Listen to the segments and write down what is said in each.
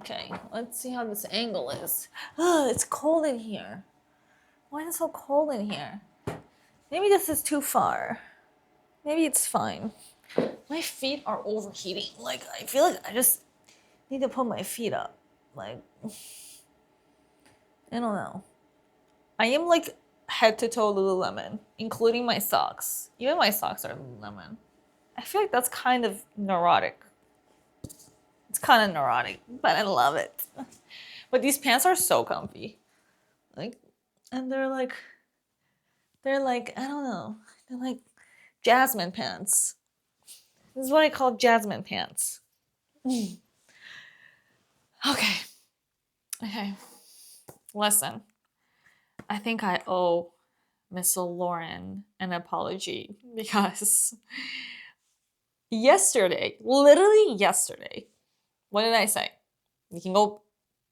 Okay, let's see how this angle is. Ugh, it's cold in here. Why is it so cold in here? Maybe this is too far. Maybe it's fine. My feet are overheating. Like, I feel like I just need to put my feet up. Like, I don't know. I am like head to toe Lululemon, including my socks. Even my socks are Lululemon. I feel like that's kind of neurotic. It's kind of neurotic, but I love it. But these pants are so comfy. Like, and they're like, I don't know. They're like jasmine pants. This is what I call jasmine pants. Okay. Listen, I think I owe Miss Lauren an apology because literally yesterday, what did I say? You can go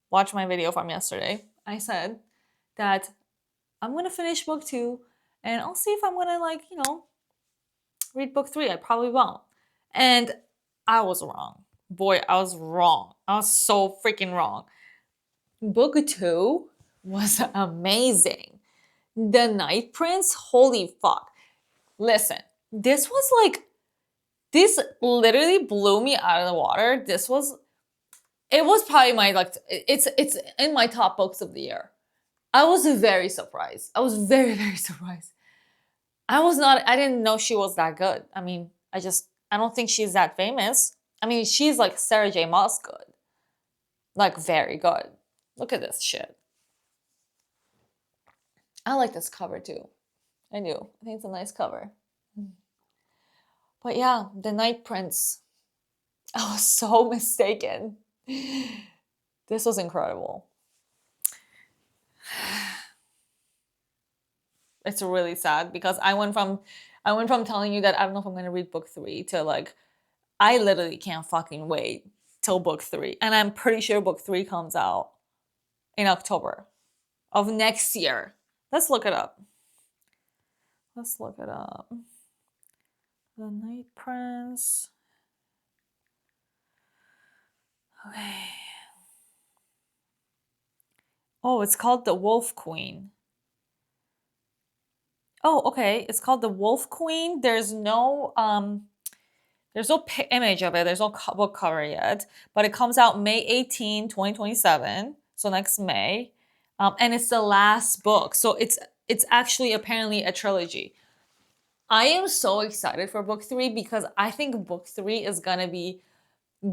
watch my video from yesterday. I said that I'm gonna finish book 2 and I'll see if I'm gonna read book 3. I probably won't. And I was wrong. Boy, I was wrong. I was so freaking wrong. Book 2 was amazing. The Night Prince, holy fuck. Listen, this literally blew me out of the water. It was probably it's in my top books of the year. I was very surprised. I was very, very surprised. I didn't know she was that good. I mean, I don't think she's that famous. I mean, she's like Sarah J. Maas good. Like, very good. Look at this shit. I like this cover too. I do. I think it's a nice cover. But yeah, The Night Prince. I was so mistaken. This was incredible. It's really sad because I went from telling you that I don't know if I'm gonna read book 3 to like, I literally can't fucking wait till book 3. And I'm pretty sure book 3 comes out in October of next year. Let's look it up. The Night Prince. Okay. Oh, it's called The Wolf Queen. Oh, okay. It's called The Wolf Queen. There's no image of it. There's no book cover yet, but it comes out May 18, 2027. So next May. And it's the last book. So it's actually apparently a trilogy. I am so excited for book 3 because I think book 3 is gonna be the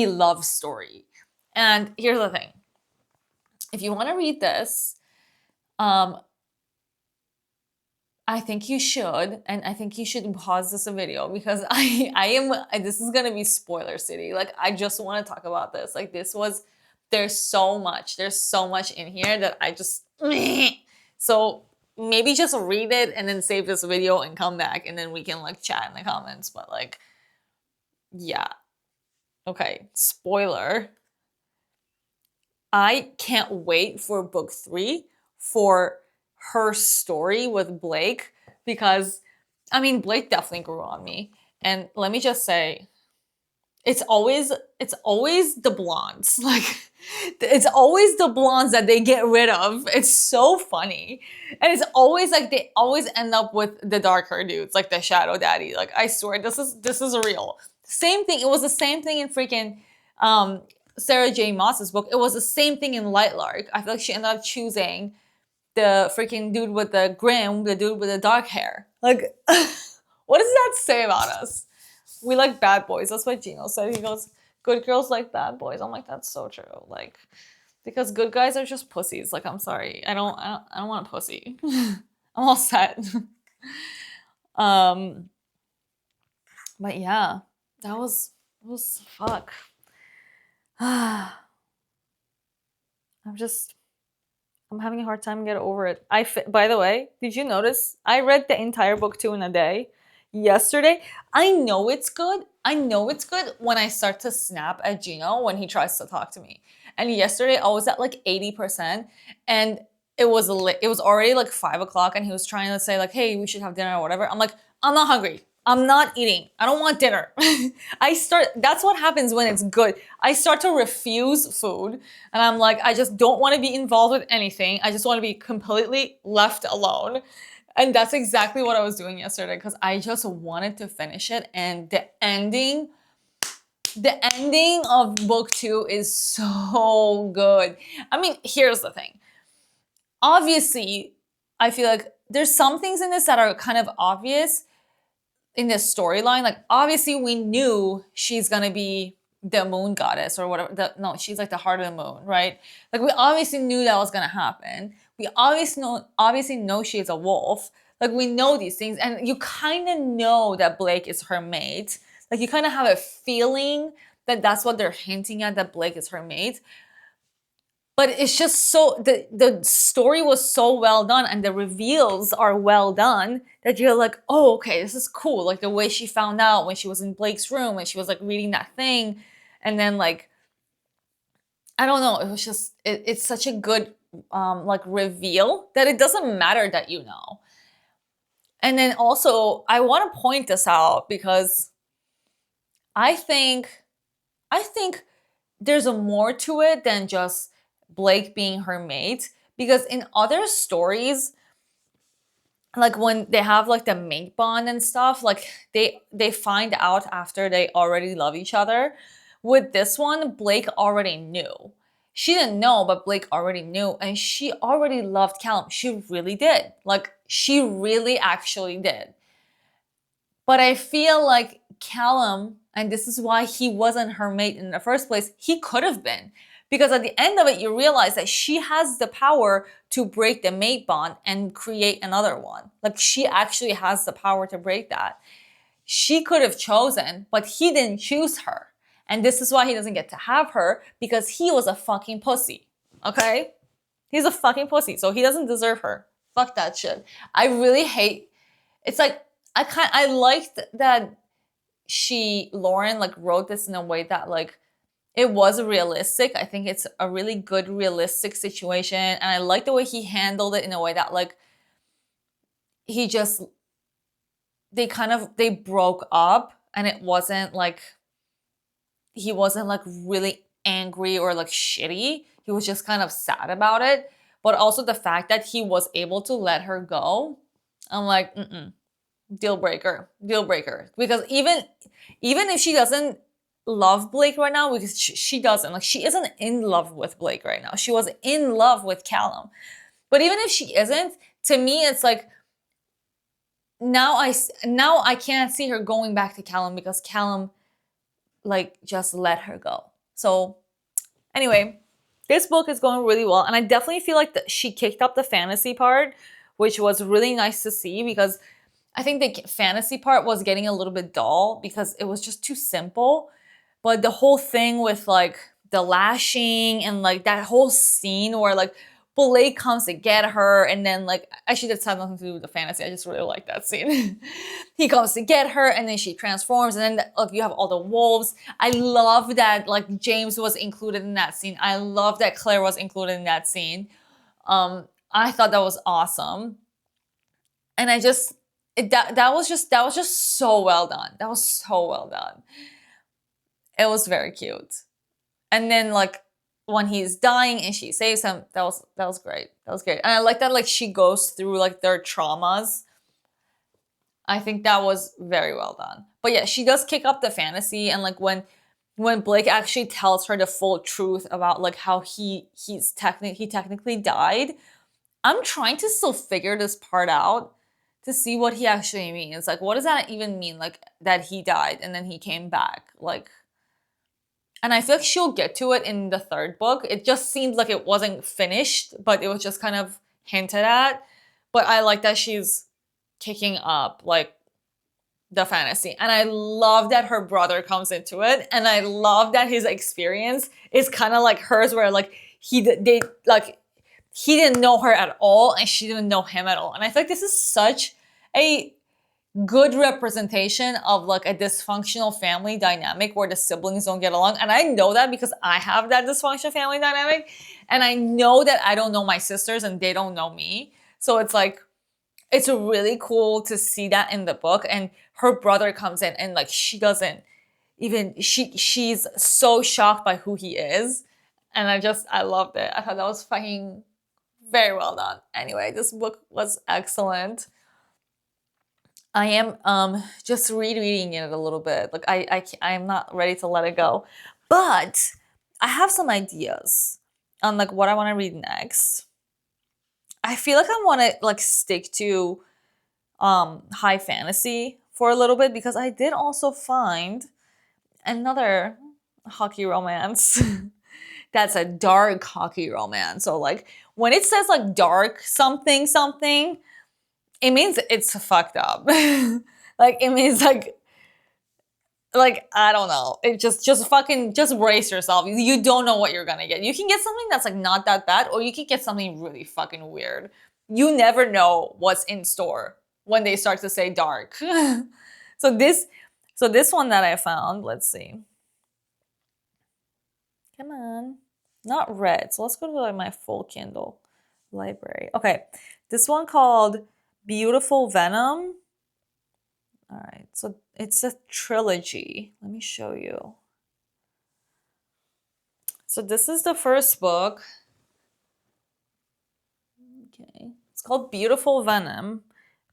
love story. And here's the thing. If you want to read this, I think you should, and I think you should pause this video because this is gonna be spoiler city. Like, I just want to talk about this. Like, there's so much in here that I just, so maybe just read it and then save this video and come back and then we can like chat in the comments. But like, yeah. Okay, spoiler. I can't wait for book 3 for her story with Blake because, I mean, Blake definitely grew on me. And let me just say, it's always the blondes. Like, it's always the blondes that they get rid of. It's so funny. And it's always like they always end up with the dark hair dudes, like the shadow daddy. Like, I swear, this is real. Same thing. It was the same thing in freaking Sarah J. Maas's book. It was the same thing in Lightlark. I feel like she ended up choosing the freaking dude with the grim, the dude with the dark hair. Like, what does that say about us? We like bad boys. That's what Gino said. He goes, good girls like bad boys. I'm like, that's so true. Like, because good guys are just pussies. Like, I'm sorry. I don't want a pussy. I'm all set. But yeah, it was fuck. I'm having a hard time getting over it. By the way, did you notice? I read the entire book 2 in a day. Yesterday, I know it's good. When I start to snap at Gino when he tries to talk to me. And yesterday, I was at like 80%, and it was already like 5 o'clock, and he was trying to say like, "Hey, we should have dinner or whatever." I'm like, "I'm not hungry. I'm not eating. I don't want dinner. That's what happens when it's good. I start to refuse food and I'm like, I just don't want to be involved with anything. I just want to be completely left alone. And that's exactly what I was doing yesterday because I just wanted to finish it. And the ending of book 2 is so good. I mean, here's the thing. Obviously, I feel like there's some things in this that are kind of obvious in this storyline. Like, obviously, we knew she's gonna be the moon goddess or whatever. No, she's like the heart of the moon, right? Like, we obviously knew that was gonna happen. We obviously know she's a wolf. Like, we know these things, and you kind of know that Blake is her mate. Like, you kind of have a feeling that that's what they're hinting at, that Blake is her mate. But it's just so, the story was so well done and the reveals are well done that you're like, oh, okay, this is cool. Like the way she found out when she was in Blake's room and she was like reading that thing. And then like, I don't know, it was just, it's such a good like reveal that it doesn't matter that you know. And then also, I want to point this out because I think there's a more to it than just Blake being her mate, because in other stories, like when they have like the mate bond and stuff, like they find out after they already love each other. With this one, Blake already knew. She didn't know, but Blake already knew, and she already loved Callum. She really did. Like, she really actually did. But I feel like Callum, and this is why he wasn't her mate in the first place, he could have been. Because at the end of it, you realize that she has the power to break the mate bond and create another one. Like, she actually has the power to break that. She could have chosen, but he didn't choose her. And this is why he doesn't get to have her, because he was a fucking pussy. Okay? He's a fucking pussy, so he doesn't deserve her. Fuck that shit. I really hate, it's like, I liked that Lauren like wrote this in a way that like it was realistic. I think it's a really good realistic situation, and I like the way he handled it in a way that like they broke up, and it wasn't like he wasn't like really angry or like shitty. He was just kind of sad about it. But also the fact that he was able to let her go, I'm like, deal breaker. Because even if she doesn't love Blake right now, because she doesn't, like, she isn't in love with Blake right now. She was in love with Callum. But even if she isn't, to me, it's like, now I can't see her going back to Callum because Callum, like, just let her go. So, anyway, this book is going really well. And I definitely feel like she kicked up the fantasy part, which was really nice to see, because I think the fantasy part was getting a little bit dull because it was just too simple. But the whole thing with like the lashing and like that whole scene where like Blake comes to get her, and then like, actually that's had nothing to do with the fantasy. I just really like that scene. He comes to get her, and then she transforms, and then like you have all the wolves. I love that like James was included in that scene. I love that Claire was included in that scene. I thought that was awesome, and that was just so well done. That was so well done. It was very cute. And then like when he's dying and she saves him, that was great. That was great. And I like that like she goes through like their traumas. I think that was very well done. But yeah, she does kick up the fantasy, and like when Blake actually tells her the full truth about like how he technically died, I'm trying to still figure this part out to see what he actually means. Like, what does that even mean? Like, that he died and then he came back. Like, and I feel like she'll get to it in the third book. It just seemed like it wasn't finished, but it was just kind of hinted at. But I like that she's kicking up, like, the fantasy. And I love that her brother comes into it. And I love that his experience is kind of like hers, where, like, he didn't know her at all, and she didn't know him at all. And I feel like this is such a good representation of like a dysfunctional family dynamic where the siblings don't get along. And I know that because I have that dysfunctional family dynamic, and I know that I don't know my sisters and they don't know me. So it's like, it's really cool to see that in the book. And her brother comes in and like she doesn't even she's so shocked by who he is. And I loved it. I thought that was fucking very well done. Anyway, this book was excellent. I am just rereading it a little bit. Like I'm not ready to let it go, but I have some ideas on like what I want to read next. I feel like I want to like stick to high fantasy for a little bit because I did also find another hockey romance that's a dark hockey romance. So like when it says like dark something something, it means it's fucked up. Like it means like I don't know. It just fucking just brace yourself. You don't know what you're gonna get. You can get something that's like not that bad, or you can get something really fucking weird. You never know what's in store when they start to say dark. so this one that I found, let's see. Come on. Not red. So let's go to like my full Kindle library. Okay. This one called Beautiful Venom. All right. So it's a trilogy. Let me show you. So this is the first book. Okay. It's called Beautiful Venom.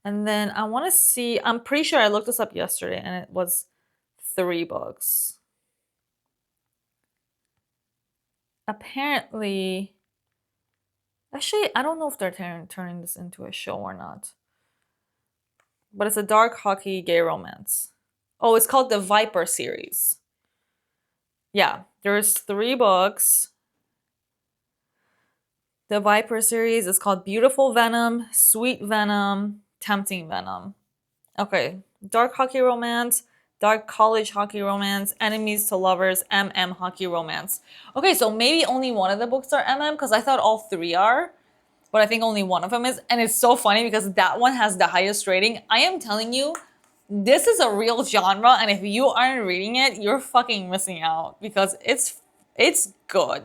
And then I want to see, I'm pretty sure I looked this up yesterday and it was 3 books. Apparently, actually, I don't know if they're turning this into a show or not. But it's a dark hockey gay romance. Oh, it's called the Viper series. Yeah, there's 3 books. The Viper series is called Beautiful Venom, Sweet Venom, Tempting Venom. Okay, dark hockey romance, dark college hockey romance, enemies to lovers, MM hockey romance. Okay, so maybe only one of the books are MM because I thought all 3 are, but I think only one of them is. And it's so funny because that one has the highest rating. I am telling you, this is a real genre, and if you aren't reading it, you're fucking missing out because it's good.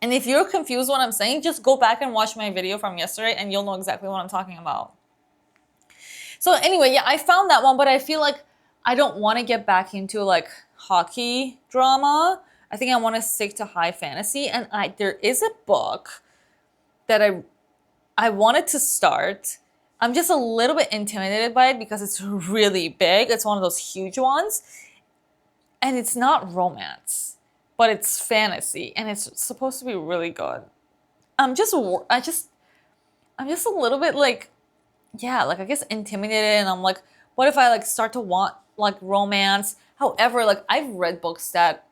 And if you're confused what I'm saying, just go back and watch my video from yesterday and you'll know exactly what I'm talking about. So anyway, yeah, I found that one, but I feel like I don't want to get back into like hockey drama. I think I want to stick to high fantasy, and there is a book that I wanted to start. I'm just a little bit intimidated by it because it's really big. It's one of those huge ones. And it's not romance, but it's fantasy, and it's supposed to be really good. I'm just a little bit like, yeah, like I guess intimidated, and I'm like, what if I like start to want like romance? However, like I've read books that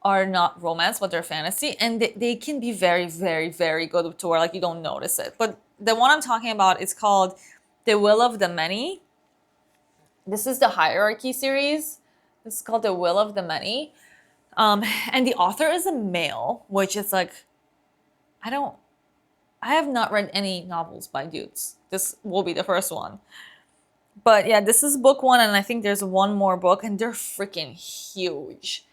are not romance, but they're fantasy, and they can be very, very, very good to where like you don't notice it. But the one I'm talking about is called The Will of the Many. This is the Hierarchy series. This is called The Will of the Many. And the author is a male, which is like, I have not read any novels by dudes. This will be the first one. But yeah, this is book 1, and I think there's one more book, and they're freaking huge.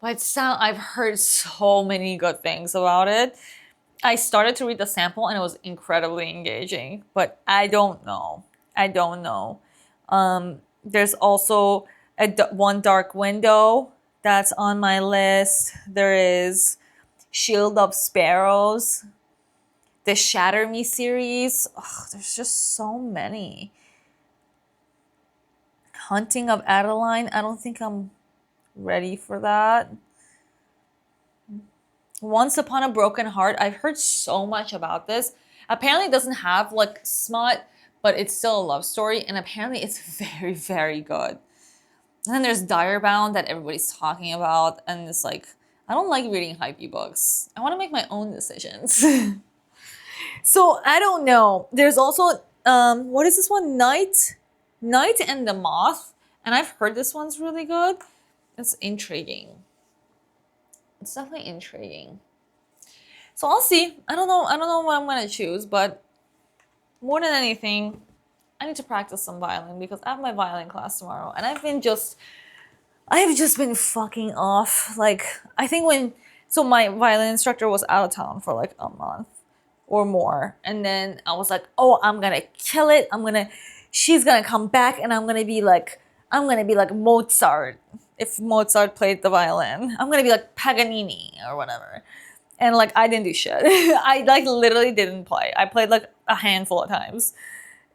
But I've heard so many good things about it. I started to read the sample and it was incredibly engaging, but I don't know. There's also One Dark Window that's on my list. There is Shield of Sparrows, the Shatter Me series. Oh, there's just so many. Hunting of Adeline. I don't think I'm ready for that. Once Upon a Broken Heart. I've heard so much about this. Apparently it doesn't have like smut, but it's still a love story, and apparently it's very, very good. And then there's Direbound that everybody's talking about, and it's like, I don't like reading hypey books. I want to make my own decisions. So I don't know. There's also what is this one? Night and the Moth, and I've heard this one's really good. It's intriguing. It's definitely intriguing. So I'll see. I don't know what I'm gonna choose, but more than anything, I need to practice some violin because I have my violin class tomorrow, and I've just been fucking off. Like I think so my violin instructor was out of town for like a month, or more. And then I was like, oh, I'm gonna kill it. She's gonna come back and I'm gonna be like Mozart. If Mozart played the violin, I'm gonna be like Paganini or whatever. And like, I didn't do shit. I like literally didn't play. I played like a handful of times.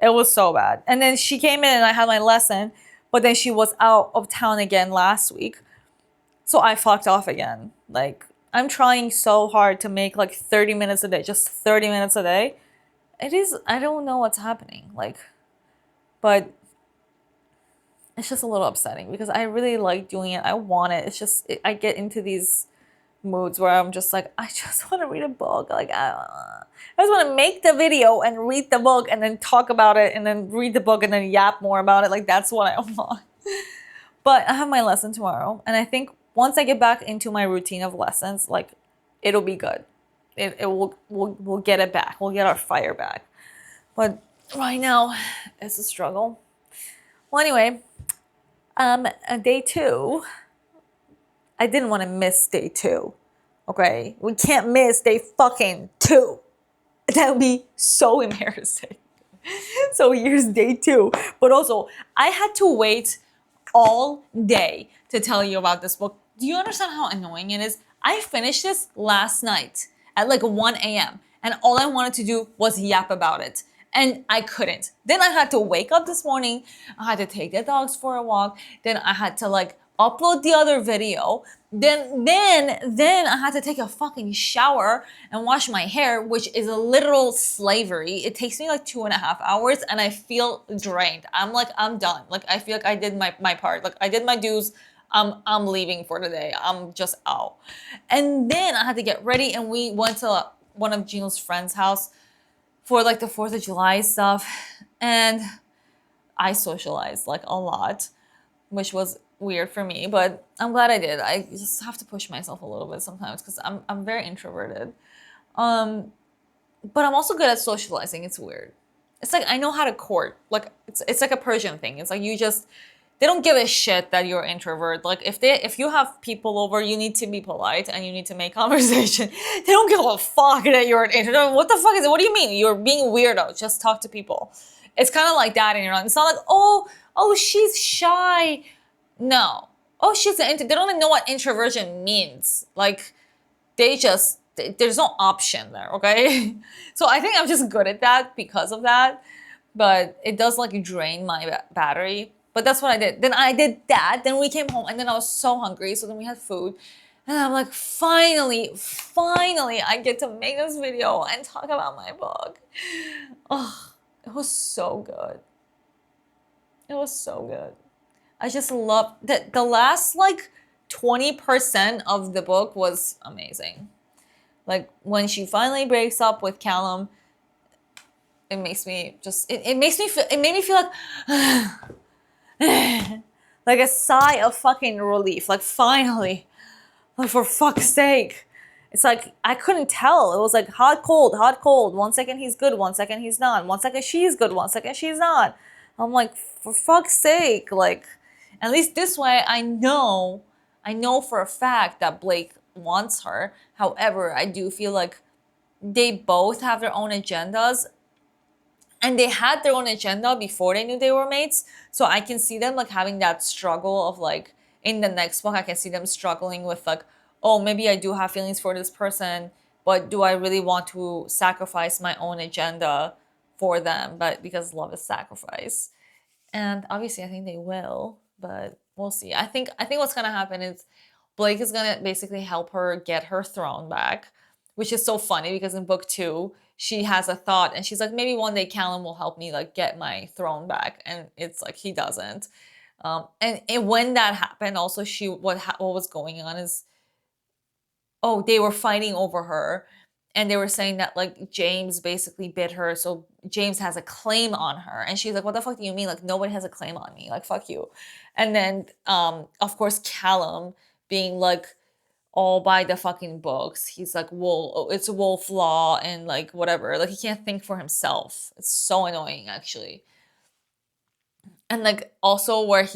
It was so bad. And then she came in and I had my lesson, but then she was out of town again last week. So I fucked off again. Like, I'm trying so hard to make like 30 minutes a day, just 30 minutes a day. I don't know what's happening. Like, but it's just a little upsetting because I really like doing it. I want it. It's just, I get into these moods where I'm just like, I just want to read a book. Like, I just want to make the video and read the book and then talk about it and then read the book and then yap more about it. Like, that's what I want. But I have my lesson tomorrow. And I think once I get back into my routine of lessons, like, it'll be good. We'll get it back. We'll get our fire back. But right now, it's a struggle. Well, anyway, day 2. I didn't want to miss day 2. Okay? We can't miss day fucking 2. That would be so embarrassing. So here's day 2. But also, I had to wait all day to tell you about this book. Do you understand how annoying it is? I finished this last night at like 1 a.m. and all I wanted to do was yap about it. And I couldn't. Then I had to wake up this morning. I had to take the dogs for a walk. Then I had to like upload the other video. Then I had to take a fucking shower and wash my hair, which is a literal slavery. It takes me like 2.5 hours and I feel drained. I'm like, I'm done. Like, I feel like I did my part. Like, I did my dues. I'm leaving for the day. I'm just out. And then I had to get ready and we went to one of Gino's friend's house for like the 4th of July stuff. And I socialized like a lot, which was weird for me, but I'm glad I did. I just have to push myself a little bit sometimes because I'm very introverted. But I'm also good at socializing. It's weird. It's like I know how to court. Like it's like a Persian thing. It's like they don't give a shit that you're an introvert. Like if you have people over, you need to be polite and you need to make conversation. They don't give a fuck that you're an introvert. What the fuck is it? What do you mean? You're being weirdo. Just talk to people. It's kind of like that in Iran. It's not like, oh, she's shy. No. Oh, they don't even know what introversion means. Like, there's no option there, okay? So I think I'm just good at that because of that. But it does like drain my battery. But that's what I did. Then I did that. Then we came home and then I was so hungry. So then we had food. And I'm like, finally, I get to make this video and talk about my book. Oh, it was so good. It was so good. I just love that the last like 20% of the book was amazing. Like when she finally breaks up with Callum, it makes me just it made me feel like like a sigh of fucking relief. Like finally, like for fuck's sake. It's like I couldn't tell. It was like hot, cold, hot, cold. 1 second he's good, 1 second he's not. 1 second she's good, 1 second she's not. I'm like, for fuck's sake, like at least this way I know for a fact that Blake wants her. However, I do feel like they both have their own agendas. And they had their own agenda before they knew they were mates. So I can see them like having that struggle of like in the next book, I can see them struggling with like, oh, maybe I do have feelings for this person, but do I really want to sacrifice my own agenda for them? But because love is sacrifice. And obviously I think they will, but we'll see. I think what's gonna happen is Blake is gonna basically help her get her throne back, which is so funny because in book 2, she has a thought and she's like, maybe one day Callum will help me like get my throne back. And it's like, he doesn't. And when that happened, also what was going on is, oh, they were fighting over her. And they were saying that like James basically bit her, so James has a claim on her. And she's like, what the fuck do you mean? Like nobody has a claim on me. Like fuck you. And then of course Callum being like all by the fucking books. He's like, well, it's a wolf law and like whatever. Like he can't think for himself. It's so annoying actually. And like also where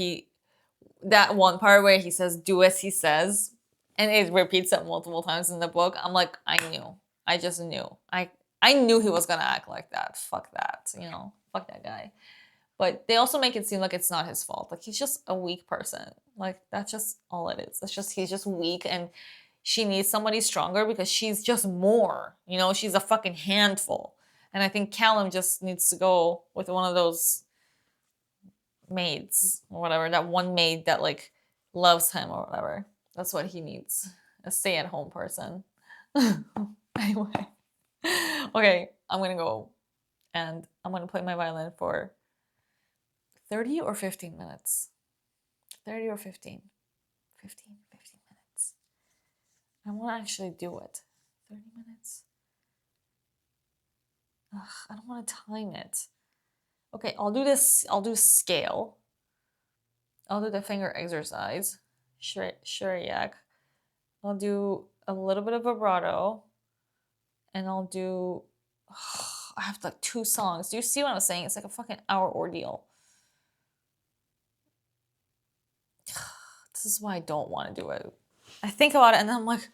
that one part where he says, do as he says, and it repeats it multiple times in the book. I'm like, I knew. I just knew. I knew he was gonna act like that. Fuck that, you know, fuck that guy. But they also make it seem like it's not his fault. Like he's just a weak person. Like that's just all it is. It's just he's just weak and she needs somebody stronger because she's just more. You know, she's a fucking handful. And I think Callum just needs to go with one of those maids or whatever. That one maid that like loves him or whatever. That's what he needs. A stay-at-home person. Anyway. Okay, I'm gonna go and I'm gonna play my violin for 30 or 15 minutes. 30 or 15. 15 minutes. I want to actually do it. 30 minutes. Ugh, I don't want to time it. Okay, I'll do this. I'll do scale. I'll do the finger exercise. Shuriak. I'll do a little bit of vibrato. And I'll do... I have like 2 songs. Do you see what I'm saying? It's like a fucking hour ordeal. This is why I don't want to do it. I think about it and then I'm like,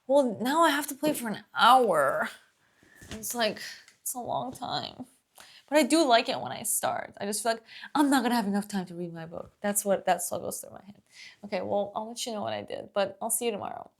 well, now I have to play for an hour. It's like, it's a long time. But I do like it when I start. I just feel like I'm not gonna have enough time to read my book. That's what goes through my head. Okay, well, I'll let you know what I did, but I'll see you tomorrow.